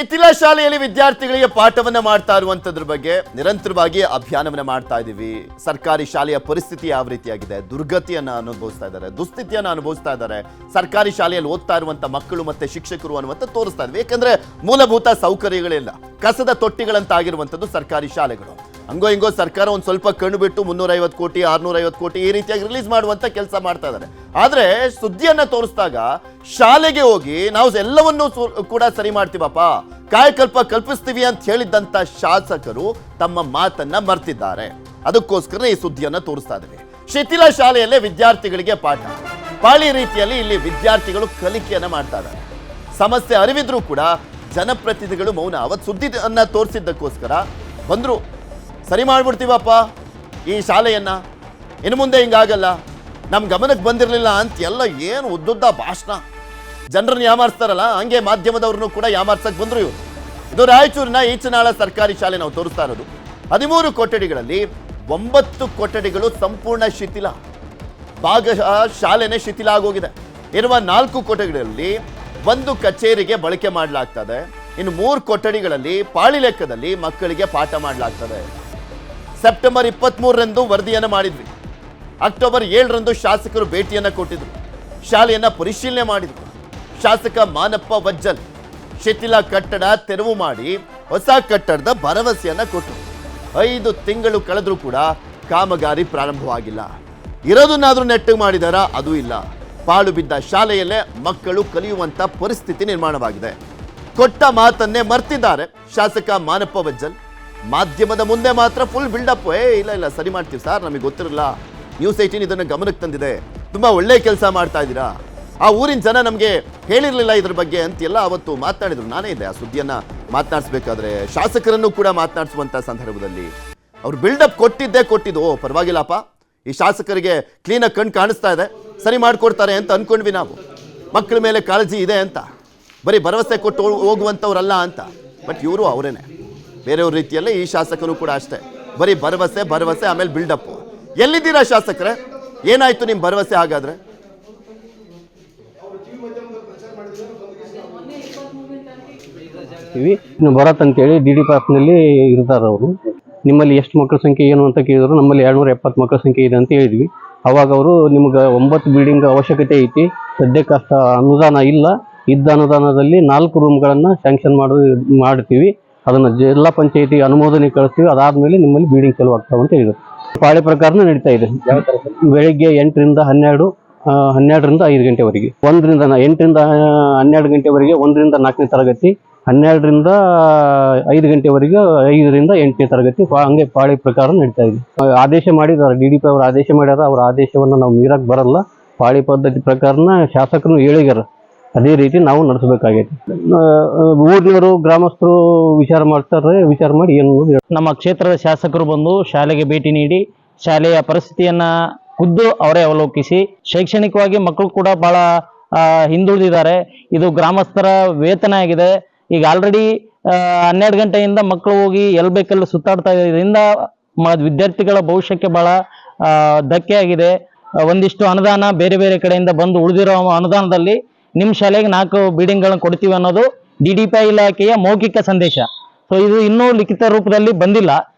ಮಿಥಿಲಾ ಶಾಲೆಯಲ್ಲಿ ವಿದ್ಯಾರ್ಥಿಗಳಿಗೆ ಪಾಠವನ್ನ ಮಾಡ್ತಾ ಇರುವಂತದ್ರ ಬಗ್ಗೆ ನಿರಂತರವಾಗಿ ಅಭಿಯಾನವನ್ನ ಮಾಡ್ತಾ ಇದೀವಿ. ಸರ್ಕಾರಿ ಶಾಲೆಯ ಪರಿಸ್ಥಿತಿ ಯಾವ ರೀತಿಯಾಗಿದೆ, ದುರ್ಗತಿಯನ್ನ ಅನುಭವಿಸ್ತಾ ಇದ್ದಾರೆ, ದುಸ್ಥಿತಿಯನ್ನ ಅನುಭವಿಸ್ತಾ ಇದ್ದಾರೆ, ಸರ್ಕಾರಿ ಶಾಲೆಯಲ್ಲಿ ಓದ್ತಾ ಇರುವಂತ ಮಕ್ಕಳು ಮತ್ತೆ ಶಿಕ್ಷಕರು ಅನ್ನುವಂತ ತೋರಿಸ್ತಾ ಇದ್ವಿ. ಯಾಕಂದ್ರೆ ಮೂಲಭೂತ ಸೌಕರ್ಯಗಳಿಲ್ಲ, ಕಸದ ತೊಟ್ಟಿಗಳಂತಾಗಿರುವಂತದ್ದು ಸರ್ಕಾರಿ ಶಾಲೆಗಳು. ಹಂಗೋ ಹಿಂಗೋ ಸರ್ಕಾರ ಒಂದ್ ಸ್ವಲ್ಪ ಕಣ್ಣು ಬಿಟ್ಟು 350 ಕೋಟಿ 650 ಕೋಟಿ ಈ ರೀತಿಯಾಗಿ ರಿಲೀಸ್ ಮಾಡುವಂತ ಕೆಲಸ ಮಾಡ್ತಾ ಇದ್ದಾರೆ. ಆದ್ರೆ ಸುದ್ದಿಯನ್ನ ತೋರಿಸಿದಾಗ ಶಾಲೆಗೆ ಹೋಗಿ ನಾವು ಎಲ್ಲವನ್ನೂ ಕೂಡ ಸರಿ ಮಾಡ್ತೀವಪ್ಪ, ಕಾಯಕಲ್ಪ ಕಲ್ಪಿಸ್ತೀವಿ ಅಂತ ಹೇಳಿದ್ದಂತ ಶಾಸಕರು ತಮ್ಮ ಮಾತನ್ನ ಮರ್ತಿದ್ದಾರೆ. ಅದಕ್ಕೋಸ್ಕರ ಈ ಸುದ್ದಿಯನ್ನ ತೋರಿಸ್ತಾ ಇದ್ದೀವಿ. ಶಿಥಿಲ ಶಾಲೆಯಲ್ಲೇ ವಿದ್ಯಾರ್ಥಿಗಳಿಗೆ ಪಾಠ, ಪಾಳಿ ರೀತಿಯಲ್ಲಿ ಇಲ್ಲಿ ವಿದ್ಯಾರ್ಥಿಗಳು ಕಲಿಕೆಯನ್ನ ಮಾಡ್ತಾ ಇದ್ದಾರೆ. ಸಮಸ್ಯೆ ಅರಿವಿದ್ರೂ ಕೂಡ ಜನಪ್ರತಿನಿಧಿಗಳು ಮೌನ. ಅವತ್ತು ಸುದ್ದಿಯನ್ನ ತೋರಿಸಿದ್ದಕ್ಕೋಸ್ಕರ ಬಂದ್ರು, ಸರಿ ಮಾಡ್ಬಿಡ್ತೀವಪ್ಪ ಈ ಶಾಲೆಯನ್ನ, ಇನ್ನು ಮುಂದೆ ಹಿಂಗಾಗಲ್ಲ, ನಮ್ಮ ಗಮನಕ್ಕೆ ಬಂದಿರಲಿಲ್ಲ ಅಂತ ಎಲ್ಲ ಏನು ಉದ್ದುದ್ದ ಭಾಷಣ, ಜನರನ್ನ ಯಾಮಾರಿಸ್ತಾರಲ್ಲ ಹಂಗೆ ಮಾಧ್ಯಮದವ್ರನ್ನು ಕೂಡ ಯಾಮಾರ್ಸಕ್ಕೆ ಬಂದ್ರು ಇವರು. ಇದು ರಾಯಚೂರಿನ ಈಚನಾಳ ಸರ್ಕಾರಿ ಶಾಲೆ ನಾವು ತೋರಿಸ್ತಾ ಇರೋದು. 13 ಕೊಠಡಿಗಳಲ್ಲಿ 9 ಕೊಠಡಿಗಳು ಸಂಪೂರ್ಣ ಶಿಥಿಲ, ಭಾಗಶಃ ಶಾಲೆನೇ ಶಿಥಿಲ ಆಗೋಗಿದೆ. ಇರುವ 4 ಕೊಠಡಿಗಳಲ್ಲಿ 1 ಕಚೇರಿಗೆ ಬಳಕೆ ಮಾಡಲಾಗ್ತದೆ. ಇನ್ನು 3 ಕೊಠಡಿಗಳಲ್ಲಿ ಪಾಳಿ ಲೆಕ್ಕದಲ್ಲಿ ಮಕ್ಕಳಿಗೆ ಪಾಠ ಮಾಡಲಾಗ್ತದೆ. ಸೆಪ್ಟೆಂಬರ್ 23ರಂದು ವರದಿಯನ್ನು ಮಾಡಿದ್ವಿ. ಅಕ್ಟೋಬರ್ 7ರಂದು ಶಾಸಕರು ಭೇಟಿಯನ್ನು ಕೊಟ್ಟಿದ್ರು, ಶಾಲೆಯನ್ನ ಪರಿಶೀಲನೆ ಮಾಡಿದ್ರು. ಶಾಸಕ ಮಾನಪ್ಪ ವಜ್ಜಲ್ ಶಿಥಿಲ ಕಟ್ಟಡ ತೆರವು ಮಾಡಿ ಹೊಸ ಕಟ್ಟಡದ ಭರವಸೆಯನ್ನ ಕೊಟ್ಟರು. 5 ತಿಂಗಳು ಕಳೆದ್ರೂ ಕೂಡ ಕಾಮಗಾರಿ ಪ್ರಾರಂಭವಾಗಿಲ್ಲ. ಇರೋದನ್ನಾದ್ರೂ ನೆಟ್ಟಗೆ ಮಾಡಿದಾರ, ಅದು ಇಲ್ಲ. ಪಾಳು ಬಿದ್ದ ಶಾಲೆಯಲ್ಲೇ ಮಕ್ಕಳು ಕಲಿಯುವಂತ ಪರಿಸ್ಥಿತಿ ನಿರ್ಮಾಣವಾಗಿದೆ. ಕೊಟ್ಟ ಮಾತನ್ನೇ ಮರ್ತಿದ್ದಾರೆ ಶಾಸಕ ಮಾನಪ್ಪ ವಜ್ಜಲ್. ಮಾಧ್ಯಮದ ಮುಂದೆ ಮಾತ್ರ ಫುಲ್ ಬಿಲ್ಡಪ್, ಇಲ್ಲ ಸರಿ ಮಾಡ್ತೀವಿ ಸರ್, ನಮಗೆ ಗೊತ್ತಿರಲ್ಲ, ನ್ಯೂಸ್ 18 ಇದನ್ನು ಗಮನಕ್ಕೆ ತಂದಿದೆ, ತುಂಬಾ ಒಳ್ಳೆ ಕೆಲಸ ಮಾಡ್ತಾ ಇದ್ದೀರಾ, ಆ ಊರಿನ ಜನ ನಮಗೆ ಹೇಳಿರಲಿಲ್ಲ ಇದ್ರ ಬಗ್ಗೆ ಅಂತೆಲ್ಲ ಅವತ್ತು ಮಾತನಾಡಿದ್ರು. ನಾನೇ ಇದ್ದೆ ಆ ಸುದ್ದಿಯನ್ನ ಮಾತನಾಡಿಸ್ಬೇಕಾದ್ರೆ, ಶಾಸಕರನ್ನು ಕೂಡ ಮಾತನಾಡಿಸುವಂತ ಸಂದರ್ಭದಲ್ಲಿ ಅವ್ರು ಬಿಲ್ಡಪ್ ಕೊಟ್ಟಿದ್ದು. ಪರವಾಗಿಲ್ಲಪ್ಪ, ಈ ಶಾಸಕರಿಗೆ ಕ್ಲೀನಾಗಿ ಕಣ್ಣು ಕಾಣಿಸ್ತಾ ಇದೆ, ಸರಿ ಮಾಡಿಕೊಡ್ತಾರೆ ಅಂತ ಅನ್ಕೊಂಡ್ವಿ ನಾವು, ಮಕ್ಕಳ ಮೇಲೆ ಕಾಳಜಿ ಇದೆ ಅಂತ, ಬರೀ ಭರವಸೆ ಕೊಟ್ಟು ಹೋಗುವಂಥವ್ರಲ್ಲ ಅಂತ. ಬಟ್ ಇವರು ಅವರೇನೆ, ಬೇರೆಯವ್ರ ರೀತಿಯಲ್ಲೇ ಈ ಶಾಸಕರು ಕೂಡ ಅಷ್ಟೇ, ಬರೀ ಭರವಸೆ ಆಮೇಲೆ ಬಿಲ್ಡಪ್. ಎಲ್ಲಿದ್ದೀರಾ ಶಾಸಕರೇ, ಏನಾಯ್ತು ನಿಮ್ಮ ಭರವಸೆ? ಹಾಗಾದ್ರೆ ಭರತ್ ಅಂತೇಳಿ DDPನಲ್ಲಿ ಇರ್ತಾರೆ ಅವರು. ನಿಮ್ಮಲ್ಲಿ ಎಷ್ಟು ಮಕ್ಕಳ ಸಂಖ್ಯೆ ಏನು ಅಂತ ಕೇಳಿದ್ರು. ನಮ್ಮಲ್ಲಿ 270 ಮಕ್ಕಳ ಸಂಖ್ಯೆ ಇದೆ ಅಂತ ಹೇಳಿದ್ವಿ. ಅವಾಗ ಅವರು ನಿಮ್ಗೆ 9 ಬಿಲ್ಡಿಂಗ್ ಅವಶ್ಯಕತೆ ಐತಿ, ಸದ್ಯಕ್ಕೆ ಅಷ್ಟು ಅನುದಾನ ಇಲ್ಲ, ಇದ್ದ ಅನುದಾನದಲ್ಲಿ 4 ರೂಮ್ಗಳನ್ನು ಸ್ಯಾಂಕ್ಷನ್ ಮಾಡ್ತೀವಿ, ಅದನ್ನು ಜಿಲ್ಲಾ ಪಂಚಾಯತಿ ಅನುಮೋದನೆ ಕಳಿಸ್ತೀವಿ, ಅದಾದ್ಮೇಲೆ ನಿಮ್ಮಲ್ಲಿ ಬಿಲ್ಡಿಂಗ್ ಚಾಲು ಆಗ್ತಾವೆ ಅಂತ ಹೇಳಿದ್ರು. ಪಾಳಿ ಪ್ರಕಾರನ ನಡೀತಾ ಇದೆ. ಬೆಳಿಗ್ಗೆ 8ರಿಂದ 12, 12ರಿಂದ 5 ಗಂಟೆವರೆಗೆ, 8ರಿಂದ 12 ಗಂಟೆವರೆಗೆ 1ರಿಂದ 4ನೇ ತರಗತಿ, 12ರಿಂದ 5 ಗಂಟೆವರೆಗೆ 5ರಿಂದ 8ನೇ ತರಗತಿ, ಹಂಗೆ ಪಾಳಿ ಪ್ರಕಾರ ನಡೀತಾ ಇದೆ. ಆದೇಶ ಮಾಡಿದ್ದಾರೆ, DDP ಅವರು ಆದೇಶ ಮಾಡ್ಯಾರ. ಅವ್ರ ಆದೇಶವನ್ನು ನಾವು ಮೀರಕ್ಕೆ ಬರಲ್ಲ. ಪಾಳಿ ಪದ್ಧತಿ ಪ್ರಕಾರನ ಶಾಸಕರು ಹೇಳಿದಾರ, ಅದೇ ರೀತಿ ನಾವು ನಡೆಸಬೇಕಾಗೈತಿ. ಊರಿನವರು ಗ್ರಾಮಸ್ಥರು ವಿಚಾರ ಮಾಡ್ತಾರೆ, ವಿಚಾರ ಮಾಡಿ ಏನು ನಮ್ಮ ಕ್ಷೇತ್ರದ ಶಾಸಕರು ಬಂದು ಶಾಲೆಗೆ ಭೇಟಿ ನೀಡಿ ಶಾಲೆಯ ಪರಿಸ್ಥಿತಿಯನ್ನ ಖುದ್ದು ಅವರೇ ಅವಲೋಕಿಸಿ, ಶೈಕ್ಷಣಿಕವಾಗಿ ಮಕ್ಕಳು ಕೂಡ ಬಹಳ ಹಿಂದುಳಿದಿದ್ದಾರೆ. ಇದು ಗ್ರಾಮಸ್ಥರ ವೇತನ ಆಗಿದೆ. ಈಗ ಆಲ್ರೆಡಿ 12 ಗಂಟೆಯಿಂದ ಮಕ್ಕಳು ಹೋಗಿ ಎಲ್ಲಿ ಬೇಕೆಲ್ಲ ಸುತ್ತಾಡ್ತಾ ಇರೋದ್ರಿಂದ ವಿದ್ಯಾರ್ಥಿಗಳ ಭವಿಷ್ಯಕ್ಕೆ ಬಹಳ ಧಕ್ಕೆ ಆಗಿದೆ. ಒಂದಿಷ್ಟು ಅನುದಾನ ಬೇರೆ ಬೇರೆ ಕಡೆಯಿಂದ ಬಂದು ಉಳಿದಿರೋ ಅನುದಾನದಲ್ಲಿ ನಿಮ್ಮ ಶಾಲೆಗೆ 4 ಬಿಲ್ಡಿಂಗ್ಗಳನ್ನು ಕೊಡ್ತೀವಿ ಅನ್ನೋದು DDP ಇಲಾಖೆಯ ಮೌಖಿಕ ಸಂದೇಶ. ಸೊ ಇದು ಇನ್ನೂ ಲಿಖಿತ ರೂಪದಲ್ಲಿ ಬಂದಿಲ್ಲ.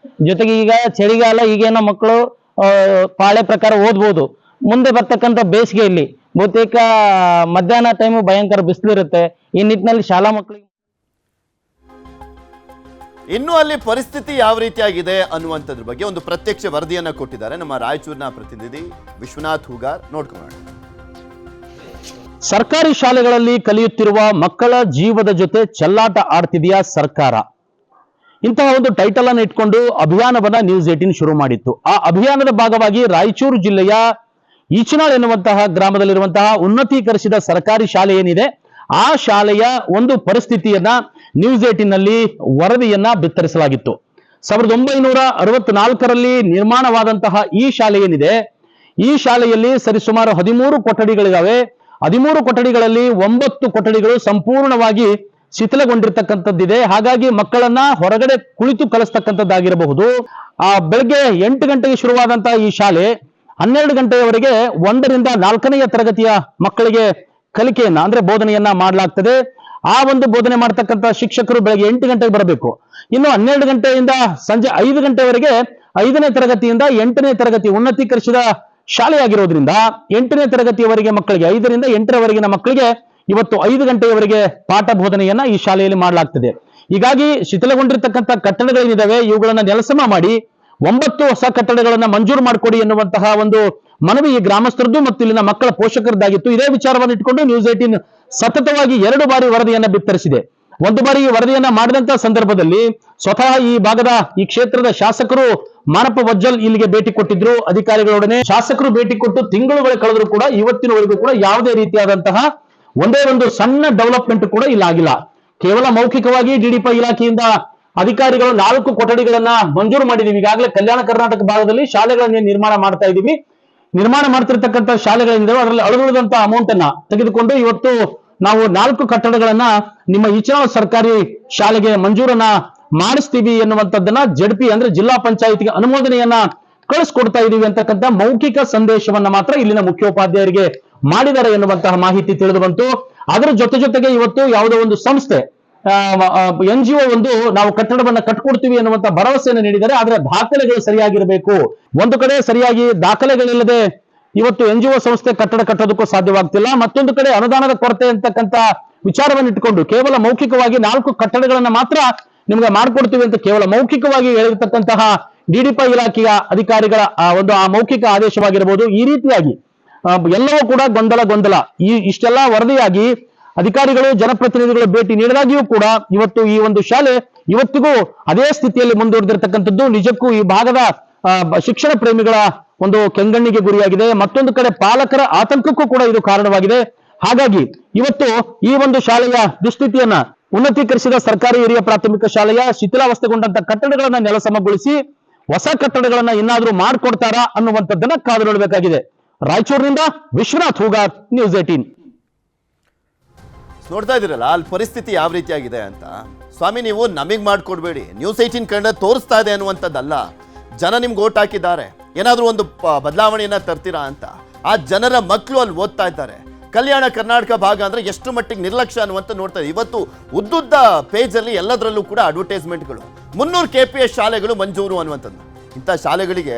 ಜೊತೆಗೆ ಈಗ ಚಳಿಗಾಲ, ಈಗೇನೋ ಮಕ್ಕಳು ಪಾಳೆ ಪ್ರಕಾರ ಓದ್ಬೋದು. ಮುಂದೆ ಬರ್ತಕ್ಕಂಥ ಬೇಸಿಗೆಯಲ್ಲಿ ಬಹುತೇಕ ಮಧ್ಯಾಹ್ನ ಟೈಮು ಭಯಂಕರ ಬಿಸಿಲಿರುತ್ತೆ. ಈ ನಿಟ್ಟಿನಲ್ಲಿ ಶಾಲಾ ಮಕ್ಕಳಿಗೆ ಇನ್ನು ಅಲ್ಲಿ ಪರಿಸ್ಥಿತಿ ಯಾವ ರೀತಿಯಾಗಿದೆ ಅನ್ನುವಂಥದ್ರ ಬಗ್ಗೆ ಒಂದು ಪ್ರತ್ಯಕ್ಷ ವರದಿಯನ್ನ ಕೊಟ್ಟಿದ್ದಾರೆ ನಮ್ಮ ರಾಯಚೂರಿನ ಪ್ರತಿನಿಧಿ ವಿಶ್ವನಾಥ್ ಹೂಗಾರ್. ನೋಡ್ಕೊಳ್ಳೋಣ. ಸರ್ಕಾರಿ ಶಾಲೆಗಳಲ್ಲಿ ಕಲಿಯುತ್ತಿರುವ ಮಕ್ಕಳ ಜೀವದ ಜೊತೆ ಚೆಲ್ಲಾಟ ಆಡ್ತಿದೆಯಾ ಸರ್ಕಾರ? ಇಂತಹ ಒಂದು ಟೈಟಲ್ ಅನ್ನು ಇಟ್ಕೊಂಡು ಅಭಿಯಾನವನ್ನ ನ್ಯೂಸ್ 18 ಶುರು ಮಾಡಿತ್ತು. ಆ ಅಭಿಯಾನದ ಭಾಗವಾಗಿ ರಾಯಚೂರು ಜಿಲ್ಲೆಯ ಈಚನಾಳ್ ಎನ್ನುವಂತಹ ಗ್ರಾಮದಲ್ಲಿರುವಂತಹ ಉನ್ನತೀಕರಿಸಿದ ಸರ್ಕಾರಿ ಶಾಲೆ ಏನಿದೆ, ಆ ಶಾಲೆಯ ಒಂದು ಪರಿಸ್ಥಿತಿಯನ್ನ ನ್ಯೂಸ್ 18ನಲ್ಲಿ ವರದಿಯನ್ನ ಬಿತ್ತರಿಸಲಾಗಿತ್ತು. 1964ರಲ್ಲಿ ನಿರ್ಮಾಣವಾದಂತಹ ಈ ಶಾಲೆ ಏನಿದೆ, ಈ ಶಾಲೆಯಲ್ಲಿ ಸರಿಸುಮಾರು 13 ಕೊಠಡಿಗಳಿದಾವೆ. 13 ಕೊಠಡಿಗಳಲ್ಲಿ 9 ಕೊಠಡಿಗಳು ಸಂಪೂರ್ಣವಾಗಿ ಶಿಥಿಲಗೊಂಡಿರ್ತಕ್ಕಂಥದ್ದಿದೆ. ಹಾಗಾಗಿ ಮಕ್ಕಳನ್ನ ಹೊರಗಡೆ ಕುಳಿತು ಕಲಿಸ್ತಕ್ಕಂಥದ್ದಾಗಿರಬಹುದು. ಬೆಳಗ್ಗೆ 8 ಗಂಟೆಗೆ ಶುರುವಾದಂತಹ ಈ ಶಾಲೆ 12 ಗಂಟೆಯವರೆಗೆ 1ರಿಂದ 4ನೇ ತರಗತಿಯ ಮಕ್ಕಳಿಗೆ ಕಲಿಕೆಯನ್ನ ಅಂದ್ರೆ ಬೋಧನೆಯನ್ನ ಮಾಡಲಾಗ್ತದೆ. ಆ ಒಂದು ಬೋಧನೆ ಮಾಡ್ತಕ್ಕಂಥ ಶಿಕ್ಷಕರು ಬೆಳಗ್ಗೆ 8 ಗಂಟೆಗೆ ಬರಬೇಕು. ಇನ್ನು 12 ಗಂಟೆಯಿಂದ ಸಂಜೆ 5 ಗಂಟೆವರೆಗೆ 5ನೇ ತರಗತಿಯಿಂದ 8ನೇ ತರಗತಿ ಉನ್ನತೀಕರಿಸಿದ ಶಾಲೆಯಾಗಿರೋದ್ರಿಂದ 8ನೇ ತರಗತಿಯವರೆಗೆ ಮಕ್ಕಳಿಗೆ 5ರಿಂದ 8ರವರೆಗಿನ ಮಕ್ಕಳಿಗೆ ಇವತ್ತು 5 ಗಂಟೆಯವರೆಗೆ ಪಾಠ ಬೋಧನೆಯನ್ನ ಈ ಶಾಲೆಯಲ್ಲಿ ಮಾಡಲಾಗ್ತದೆ. ಹೀಗಾಗಿ ಶಿಥಿಲಗೊಂಡಿರ್ತಕ್ಕಂಥ ಕಟ್ಟಡಗಳೇನಿದಾವೆ ಇವುಗಳನ್ನ ನೆಲಸಮ ಮಾಡಿ 9 ಹೊಸ ಕಟ್ಟಡಗಳನ್ನ ಮಂಜೂರು ಮಾಡಿಕೊಡಿ ಎನ್ನುವಂತಹ ಒಂದು ಮನವಿ ಈ ಗ್ರಾಮಸ್ಥರದ್ದು ಮತ್ತು ಇಲ್ಲಿನ ಮಕ್ಕಳ ಪೋಷಕರದ್ದಾಗಿತ್ತು. ಇದೇ ವಿಚಾರವನ್ನು ಇಟ್ಟುಕೊಂಡು ನ್ಯೂಸ್ 18 ಸತತವಾಗಿ 2 ಬಾರಿ ವರದಿಯನ್ನ ಬಿತ್ತರಿಸಿದೆ. ಒಂದು ಬಾರಿ ಈ ವರದಿಯನ್ನ ಮಾಡಿದಂತಹ ಸಂದರ್ಭದಲ್ಲಿ ಸ್ವತಃ ಈ ಭಾಗದ ಈ ಕ್ಷೇತ್ರದ ಶಾಸಕರು ಮಾನಪ್ಪ ವಜ್ಜಲ್ ಇಲ್ಲಿಗೆ ಭೇಟಿ ಕೊಟ್ಟಿದ್ರು ಅಧಿಕಾರಿಗಳೊಡನೆ. ಶಾಸಕರು ಭೇಟಿ ಕೊಟ್ಟು ತಿಂಗಳುಗಳು ಕಳೆದರೂ ಕೂಡ ಇವತ್ತಿನವರೆಗೂ ಕೂಡ ಯಾವುದೇ ರೀತಿಯಾದಂತಹ ಒಂದೇ ಒಂದು ಸಣ್ಣ ಡೆವಲಪ್ಮೆಂಟ್ ಕೂಡ ಇಲ್ಲ ಆಗಿಲ್ಲ. ಕೇವಲ ಮೌಖಿಕವಾಗಿ ಡಿಡಿಪಿ ಇಲಾಖೆಯಿಂದ ಅಧಿಕಾರಿಗಳು 4 ಕೊಠಡಿಗಳನ್ನ ಮಂಜೂರು ಮಾಡಿದೀವಿ. ಈಗಾಗಲೇ ಕಲ್ಯಾಣ ಕರ್ನಾಟಕ ಭಾಗದಲ್ಲಿ ಶಾಲೆಗಳನ್ನ ನಿರ್ಮಾಣ ಮಾಡ್ತಾ ಇದ್ದೀವಿ. ನಿರ್ಮಾಣ ಮಾಡ್ತಿರ್ತಕ್ಕಂಥ ಶಾಲೆಗಳಿಂದ ಅದರಲ್ಲಿ ಅಳವಡಿದಂತ ಅಮೌಂಟ್ ಅನ್ನ ತೆಗೆದುಕೊಂಡು ಇವತ್ತು ನಾವು 4 ಕಟ್ಟಡಗಳನ್ನ ನಿಮ್ಮ ಈಚನಾಳ್ ಸರ್ಕಾರಿ ಶಾಲೆಗೆ ಮಂಜೂರನ್ನ ಮಾಡಿಸ್ತೀವಿ ಎನ್ನುವಂಥದ್ದನ್ನ ಜಡ್ಪಿ ಅಂದ್ರೆ ಜಿಲ್ಲಾ ಪಂಚಾಯತಿಗೆ ಅನುಮೋದನೆಯನ್ನ ಕಳಿಸ್ಕೊಡ್ತಾ ಇದೀವಿ ಅಂತಕ್ಕಂಥ ಮೌಖಿಕ ಸಂದೇಶವನ್ನ ಮಾತ್ರ ಇಲ್ಲಿನ ಮುಖ್ಯೋಪಾಧ್ಯಾಯರಿಗೆ ಮಾಡಿದ್ದಾರೆ ಎನ್ನುವಂತಹ ಮಾಹಿತಿ ತಿಳಿದು ಬಂತು. ಅದರ ಜೊತೆಗೆ ಇವತ್ತು ಯಾವುದೋ ಒಂದು ಸಂಸ್ಥೆ NGO ಒಂದು ನಾವು ಕಟ್ಟಡವನ್ನ ಕಟ್ಕೊಡ್ತೀವಿ ಎನ್ನುವಂತ ಭರವಸೆಯನ್ನು ನೀಡಿದರೆ ಅದರ ದಾಖಲೆಗಳು ಸರಿಯಾಗಿರಬೇಕು. ಒಂದು ಕಡೆ ಸರಿಯಾಗಿ ದಾಖಲೆಗಳಿಲ್ಲದೆ ಇವತ್ತು NGO ಸಂಸ್ಥೆ ಕಟ್ಟಡ ಕಟ್ಟೋದಕ್ಕೂ ಸಾಧ್ಯವಾಗ್ತಿಲ್ಲ. ಮತ್ತೊಂದು ಕಡೆ ಅನುದಾನದ ಕೊರತೆ ಅಂತಕ್ಕಂಥ ವಿಚಾರವನ್ನು ಇಟ್ಟುಕೊಂಡು ಕೇವಲ ಮೌಖಿಕವಾಗಿ 4 ಕಟ್ಟಡಗಳನ್ನ ಮಾತ್ರ ನಿಮ್ಗೆ ಮಾಡ್ಕೊಡ್ತೀವಿ ಅಂತ ಕೇವಲ ಮೌಖಿಕವಾಗಿ ಹೇಳಿರ್ತಕ್ಕಂತಹ ಡಿಡಿಪಿ ಇಲಾಖೆಯ ಅಧಿಕಾರಿಗಳ ಒಂದು ಆ ಮೌಖಿಕ ಆದೇಶವಾಗಿರಬಹುದು. ಈ ರೀತಿಯಾಗಿ ಎಲ್ಲವೂ ಕೂಡ ಗೊಂದಲ ಇಷ್ಟೆಲ್ಲ ವರದಿಯಾಗಿ ಅಧಿಕಾರಿಗಳು ಜನಪ್ರತಿನಿಧಿಗಳು ಭೇಟಿ ನೀಡಿದಾಗಿಯೂ ಕೂಡ ಇವತ್ತು ಈ ಒಂದು ಶಾಲೆ ಇವತ್ತಿಗೂ ಅದೇ ಸ್ಥಿತಿಯಲ್ಲಿ ಮುಂದುವರೆದಿರ್ತಕ್ಕಂಥದ್ದು ನಿಜಕ್ಕೂ ಈ ಭಾಗದ ಶಿಕ್ಷಣ ಪ್ರೇಮಿಗಳ ಒಂದು ಕೆಂಗಣ್ಣಿಗೆ ಗುರಿಯಾಗಿದೆ. ಮತ್ತೊಂದು ಕಡೆ ಪಾಲಕರ ಆತಂಕಕ್ಕೂ ಕೂಡ ಇದು ಕಾರಣವಾಗಿದೆ. ಹಾಗಾಗಿ ಇವತ್ತು ಈ ಒಂದು ಶಾಲೆಯ ದುಸ್ಥಿತಿಯನ್ನ ಉನ್ನತೀಕರಿಸಿದ ಸರ್ಕಾರಿ ಹಿರಿಯ ಪ್ರಾಥಮಿಕ ಶಾಲೆಯ ಶಿಥಿಲಾವಸ್ಥೆಗೊಂಡಂತ ಕಟ್ಟಡಗಳನ್ನ ನೆಲಸಮಗೊಳಿಸಿ ಹೊಸ ಕಟ್ಟಡಗಳನ್ನ ಇನ್ನಾದ್ರೂ ಮಾಡಿಕೊಡ್ತಾರಾ ಅನ್ನುವಂಥದ್ದನ್ನ ಕಾದು ನೋಡಬೇಕಾಗಿದೆ. ರಾಯಚೂರಿನಿಂದ ವಿಶ್ವನಾಥ್ ಹೂಗಾರ್, ನ್ಯೂಸ್ 18. ನೋಡ್ತಾ ಇದ್ದೀರಲ್ಲ ಅಲ್ಲಿ ಪರಿಸ್ಥಿತಿ ಯಾವ ರೀತಿಯಾಗಿದೆ ಅಂತ. ಸ್ವಾಮಿ ನೀವು ನಮಗೆ ಮಾಡ್ಕೊಡ್ಬೇಡಿ, ನ್ಯೂಸ್ 18 ಕನ್ನಡ ತೋರಿಸ್ತಾ ಇದೆ ಅನ್ನುವಂಥದ್ದಲ್ಲ. ಜನ ನಿಮ್ಗೆ ಓಟ್ ಹಾಕಿದ್ದಾರೆ, ಏನಾದರೂ ಒಂದು ಬದಲಾವಣೆಯನ್ನ ತರ್ತೀರಾ ಅಂತ. ಆ ಜನರ ಮಕ್ಕಳು ಅಲ್ಲಿ ಓದ್ತಾ ಇದ್ದಾರೆ. ಕಲ್ಯಾಣ ಕರ್ನಾಟಕ ಭಾಗ ಅಂದ್ರೆ ಎಷ್ಟು ಮಟ್ಟಿಗೆ ನಿರ್ಲಕ್ಷ್ಯ ಅನ್ನುವಂತ ನೋಡ್ತಾ ಇದೆ. ಇವತ್ತು ಉದ್ದುದ್ದ ಪೇಜಲ್ಲಿ ಎಲ್ಲದರಲ್ಲೂ ಕೂಡ ಅಡ್ವರ್ಟೈಸ್ಮೆಂಟ್ಗಳು, 300 KPS ಶಾಲೆಗಳು ಮಂಜೂರು ಅನ್ನುವಂಥದ್ದು. ಇಂಥ ಶಾಲೆಗಳಿಗೆ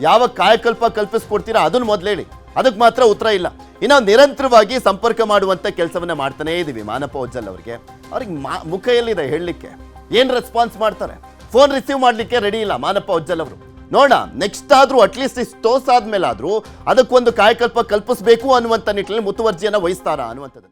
ಯಾವ ಕಾಯಕಲ್ಪ ಕಲ್ಪಿಸ್ಕೊಡ್ತೀರಾ ಅದನ್ನು ಮೊದಲು ಹೇಳಿ, ಅದಕ್ಕೆ ಮಾತ್ರ ಉತ್ತರ ಇಲ್ಲ. ಇನ್ನು ನಿರಂತರವಾಗಿ ಸಂಪರ್ಕ ಮಾಡುವಂತ ಕೆಲಸವನ್ನ ಮಾಡ್ತಾನೇ ಇದೀವಿ ಮಾನಪ್ಪ ವಜ್ಜಲ್ ಅವ್ರಿಗೆ ಮುಖ ಎಲ್ಲಿದೆ ಹೇಳಲಿಕ್ಕೆ, ಏನ್ ರೆಸ್ಪಾನ್ಸ್ ಮಾಡ್ತಾರೆ? ಫೋನ್ ರಿಸೀವ್ ಮಾಡ್ಲಿಕ್ಕೆ ರೆಡಿ ಇಲ್ಲ ಮಾನಪ್ಪ ವಜ್ಜಲ್ ಅವರು. ನೋಡ ನೆಕ್ಸ್ಟ್ ಆದ್ರೂ ಅಟ್ಲೀಸ್ಟ್ ಇಷ್ಟೋಸ್ ಆದ್ಮೇಲಾದ್ರೂ ಅದಕ್ಕೊಂದು ಕಾಯಕಲ್ಪ ಕಲ್ಪಿಸಬೇಕು ಅನ್ನುವಂಥ ನಿಟ್ಟಿನಲ್ಲಿ ಮುತುವರ್ಜಿಯನ್ನ ವಹಿಸ್ತಾರಾ ಅನ್ನುವಂಥದ್ದು.